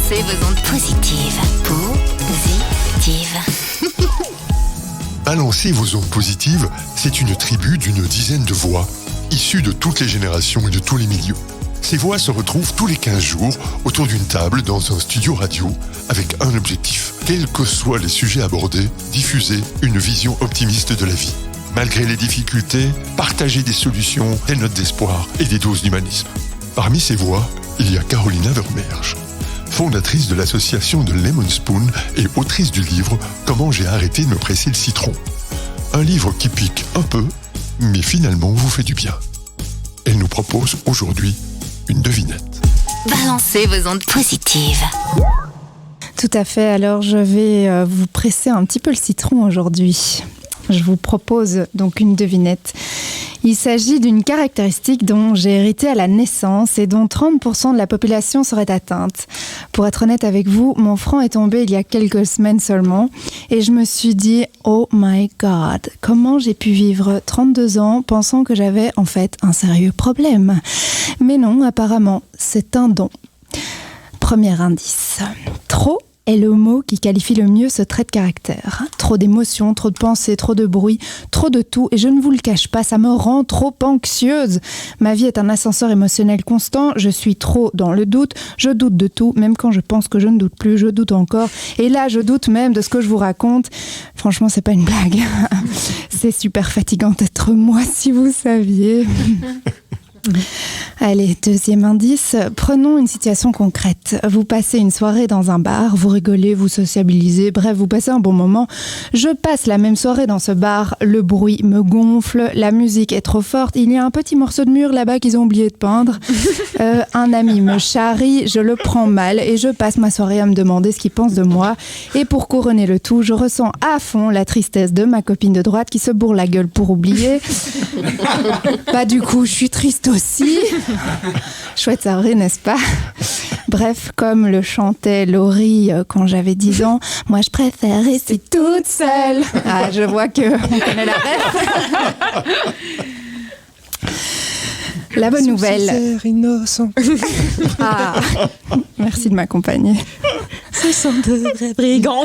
Balancez vos ondes positives. Positives. Balancez vos ondes positives, c'est une tribu d'une dizaine de voix, issues de toutes les générations et de tous les milieux. Ces voix se retrouvent tous les 15 jours autour d'une table dans un studio radio avec un objectif. Quels que soient les sujets abordés, diffuser une vision optimiste de la vie. Malgré les difficultés, partager des solutions, des notes d'espoir et des doses d'humanisme. Parmi ces voix, il y a Carolina Vermeersch, fondatrice de l'association de Lemon Spoon et autrice du livre « Comment j'ai arrêté de me presser le citron ». Un livre qui pique un peu, mais finalement vous fait du bien. Elle nous propose aujourd'hui une devinette. Balancez vos ondes positives. Tout à fait, alors je vais vous presser un petit peu le citron aujourd'hui. Je vous propose donc une devinette. Il s'agit d'une caractéristique dont j'ai hérité à la naissance et dont 30% de la population serait atteinte. Pour être honnête avec vous, mon front est tombé il y a quelques semaines seulement et je me suis dit « Oh my God, comment j'ai pu vivre 32 ans pensant que j'avais en fait un sérieux problème ?» Mais non, apparemment, c'est un don. Premier indice. Trop est le mot qui qualifie le mieux ce trait de caractère. Trop d'émotions, trop de pensées, trop de bruit, trop de tout. Et je ne vous le cache pas, ça me rend trop anxieuse. Ma vie est un ascenseur émotionnel constant. Je suis trop dans le doute. Je doute de tout. Même quand je pense que je ne doute plus, je doute encore. Et là, je doute même de ce que je vous raconte. Franchement, c'est pas une blague. C'est super fatigant d'être moi, si vous saviez. Allez, deuxième indice, prenons une situation concrète. Vous passez une soirée dans un bar, vous rigolez, vous sociabilisez, bref, vous passez un bon moment. Je passe la même soirée dans ce bar, le bruit me gonfle, la musique est trop forte, il y a un petit morceau de mur là-bas qu'ils ont oublié de peindre. Un ami me charrie, je le prends mal et je passe ma soirée à me demander ce qu'il pense de moi. Et pour couronner le tout, je ressens à fond la tristesse de ma copine de droite qui se bourre la gueule pour oublier. Bah du coup, je suis triste aussi. Chouette soirée, n'est-ce pas? Bref, comme le chantait Laurie quand j'avais 10 ans, moi je préfère rester toute seule. Ah, je vois qu'on connaît la ref. La bonne nouvelle. Sincère, innocent. Ah, merci de m'accompagner. Ce sont de vrais brigands.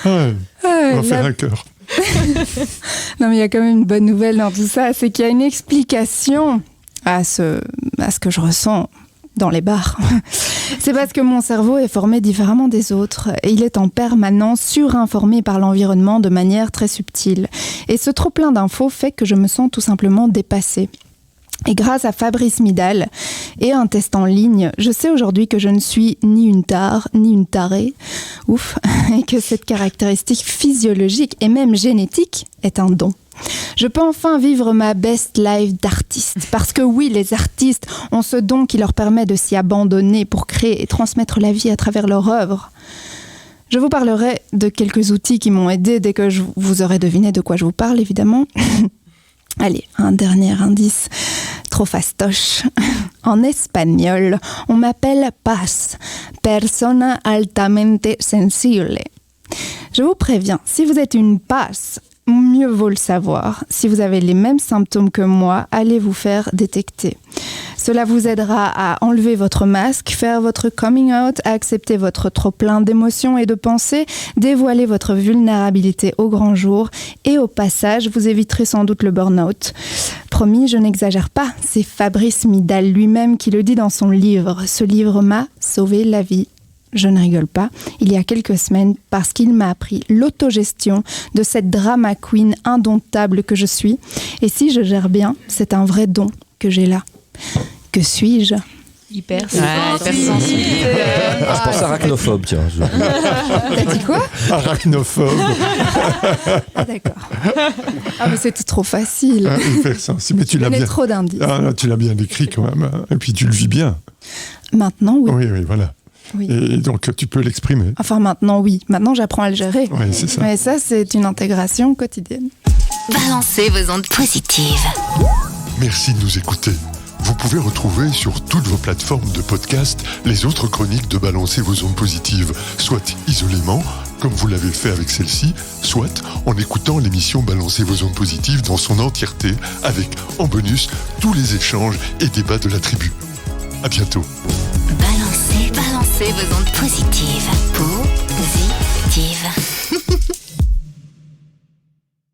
On va faire un cœur. Non, mais il y a quand même une bonne nouvelle dans tout ça, c'est qu'il y a une explication à ce que je ressens dans les bars. C'est parce que mon cerveau est formé différemment des autres et il est en permanence surinformé par l'environnement de manière très subtile. Et ce trop-plein d'infos fait que je me sens tout simplement dépassée. Et grâce à Fabrice Midal et un test en ligne, je sais aujourd'hui que je ne suis ni une tare, ni une tarée, ouf, et que cette caractéristique physiologique et même génétique est un don. Je peux enfin vivre ma best life d'artiste, parce que oui, les artistes ont ce don qui leur permet de s'y abandonner pour créer et transmettre la vie à travers leur œuvre. Je vous parlerai de quelques outils qui m'ont aidé dès que vous aurez deviné de quoi je vous parle, évidemment. Allez, un dernier indice, trop fastoche. En espagnol, on m'appelle Paz, persona altamente sensible. Je vous préviens, si vous êtes une Paz, mieux vaut le savoir. Si vous avez les mêmes symptômes que moi, allez vous faire détecter. Cela vous aidera à enlever votre masque, faire votre coming out, accepter votre trop-plein d'émotions et de pensées, dévoiler votre vulnérabilité au grand jour et au passage, vous éviterez sans doute le burn-out. Promis, je n'exagère pas, c'est Fabrice Midal lui-même qui le dit dans son livre. Ce livre m'a sauvé la vie. Je ne rigole pas, il y a quelques semaines, parce qu'il m'a appris l'autogestion de cette drama queen indomptable que je suis. Et si je gère bien, c'est un vrai don que j'ai là. Que suis-je ? Hypersensible. Je pense arachnophobe, tiens. T'as dit quoi ? Arachnophobe. Ah d'accord. Ah mais c'était trop facile. Hypersensible. Mais tu Je l'as donnais bien. trop d'indices. Ah, non, tu l'as bien décrit quand même. Hein. Et puis tu le vis bien. Maintenant, oui. Oui, voilà. Oui. Et donc tu peux l'exprimer. Enfin maintenant, oui. Maintenant, j'apprends à le gérer. Oui, c'est ça. Mais ça, c'est une intégration quotidienne. Balancez vos ondes positives. Merci de nous écouter. Vous pouvez retrouver sur toutes vos plateformes de podcast les autres chroniques de Balancez vos ondes positives, soit isolément, comme vous l'avez fait avec celle-ci, soit en écoutant l'émission Balancez vos ondes positives dans son entièreté, avec, en bonus, tous les échanges et débats de la tribu. À bientôt. Balancez vos ondes positives. Positives.